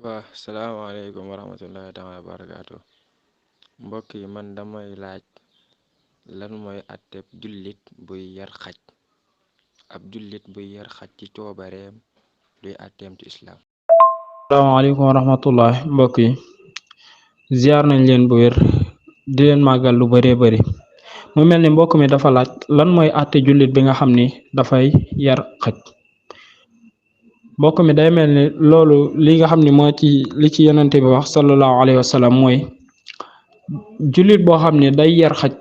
Salaamaaleykum wa rahmatullahi taala wa barakaatu. Mbokk yi, man damay laaj lan mooy àtteb jullit buy yar xaj. Ab jullit buy yar xaj ci coobareem luy àtteem ci islaam. Asalaamaaleykum wa rahmatullah mbokk yi ziar nañ leen bu wér di leen màggal lu bëree bëri mu mel ni mbokk mi dafa laaj lan mooy àtte jullit bi nga xam ni dafay yar xaj. mbokk mi day mel ni loolu li nga xam ni moo ci li ci yonente bi wax sallallahu alayhi wa sallam mooy jullit boo xam ne day yar xaj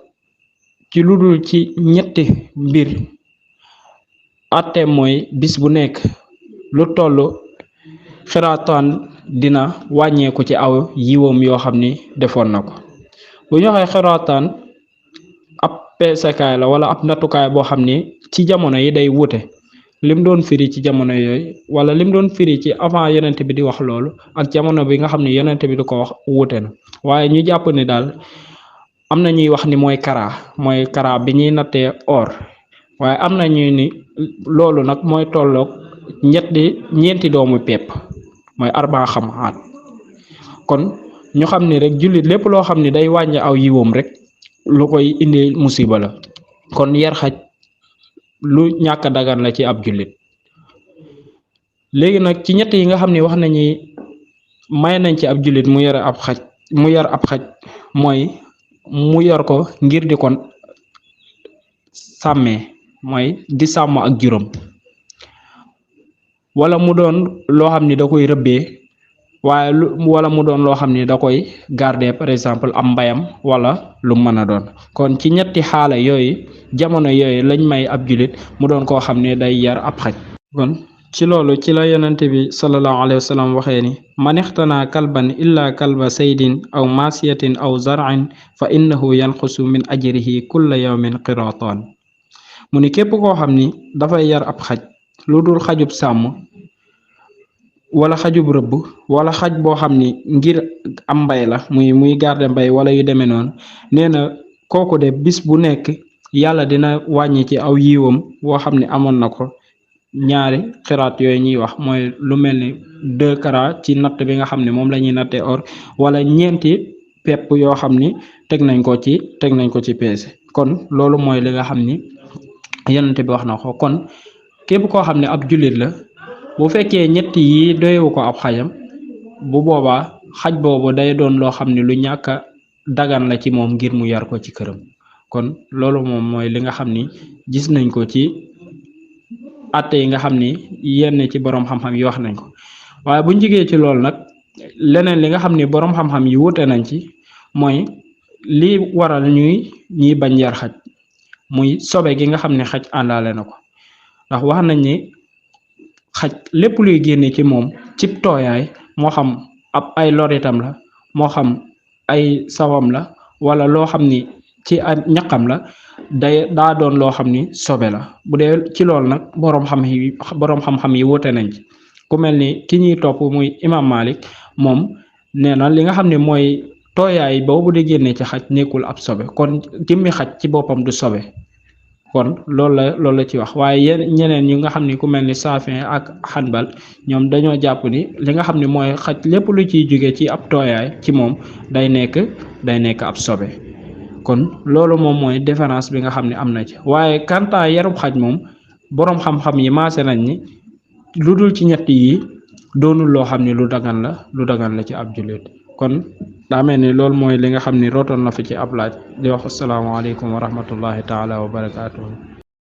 ci lu dul ci ñetti mbir àtteem mooy bis bu nekk lu toll xiraataan dina wàññeeku ci aw yiwam yoo xam ni defoon na ko. bu ñu waxee xiraataan ab peesekaay la wala ab nattukaay boo xam ni ci jamono yi day wute lim doon firi ci jamono yooyu wala lim doon firi ci avant yonent bi di wax loolu ak jamono bi nga xam ni yonent bi di ko wax wute na waaye ñu jàpp ni daal am na ñuy wax ni mooy kara bi ñuy nattee or waaye am na ñuy ni loolu nag mooy tolloog ñeenti doomu pepp mooy arbaa xamaat. kon ñu xam ni rek jullit lépp loo xam ni day wàññi aw yiwam rek lu koy indi musiba la. kon yar xaj lu ñàkk dagan la ci ab jullit. léegi nag ci ñett yi nga xam ni wax nañu may nañ ci ab jullit mu yar ab xaj mooy mu yor ko ngir di kon sàmmee mooy di sàmm ak juróom wala mu doon loo xam ni da koy rëbbee waaye wala mu doon loo xam ni da koy garder par exemple am mbayam wala lu mën a doon. kon ci ñetti xaala yooyu jamono yooyu lañ may ab jullit mu doon koo xam ne day yar ab xaj. kon ci loolu ci la yonente bi sallallahu alayhi wa sallam waxee ni man ixtanaa kalban illa kalba saydin aw maasiyatin aw zar'in fa innahu yanqusu min ajrihi kulla yawmin qiraataan. mu ni képp koo xam ni dafay yar ab xaj lu dul xajub sàmm wala xajub rëbb wala xaj boo xam ni ngir am mbay la muy garder mbay wala yu demee noonu nee na kooku de bis bu nekk yàlla dina wàññi ci aw yiwam woo xam ne amoon na ko ñaari xiraat yooyu ñuy wax mooy lu mel ni 2 carats ci natt bi nga xam ne moom la ñuy nattee or wala ñeenti pepp yoo xam ni teg nañ ko ci peese. kon loolu mooy li nga xam ni yonent bi wax na ko. kon képp koo xam ne ab jullit la bu fekkee ñett yi doyewu ko ab xajam bu boobaa xaj boobu day doon loo xam ne lu ñàkk a dagan la ci moom ngir mu yar ko ci këram. kon loolu moom mooy li nga xam ni gis nañ ko ci àtte yi nga xam ni yenn ci boroom xam-xam yi wax nañ ko. waaye buñ jigee ci loolu nag leneen li nga xam ni boroom xam-xam yi wute nañ ci mooy li waral ñuy bañ yar xaj muy sobe gi nga xam ne xaj àndaale na ko. ndax wax nañ ni xaj lépp luy génne ci moom cib tooyaay moo xam ay loritam la moo xam ay sawam la wala loo xam ni ci ñaqam la daa doon loo xam ni sobe la. bu dee ci loolu nag boroom xam-xam yi wute nañ ci. ku mel ni ki ñuy topp muy imam Malik moom nee na li nga xam ne mooy tooyaay boobu di génne ci xaj nekkul ab sobe kon jëmmi xaj ci boppam du sobe. kon loolu la ci wax waaye ñeneen ñi nga xam ni ku mel ni Safin ak Hanbal ñoom dañoo jàpp ni li nga xam ne mooy xaj lépp lu ciy jóge ci ab tooyaay ci moom day nekk ab sobe. kon loolu moom mooy différence bi nga xam ne am na ci. waaye kanta yarub xaj moom boroom xam-xam yi maase nañ ni lu dul ci ñett yi doonul loo xam ne lu dagan la ci ab jullit. kon daa mel ni loolu mooy li nga xam ni rootoon na fi ci ab laaj di wax asalaamaaleykum wa rahmatullahi taala wa barakaatuhu.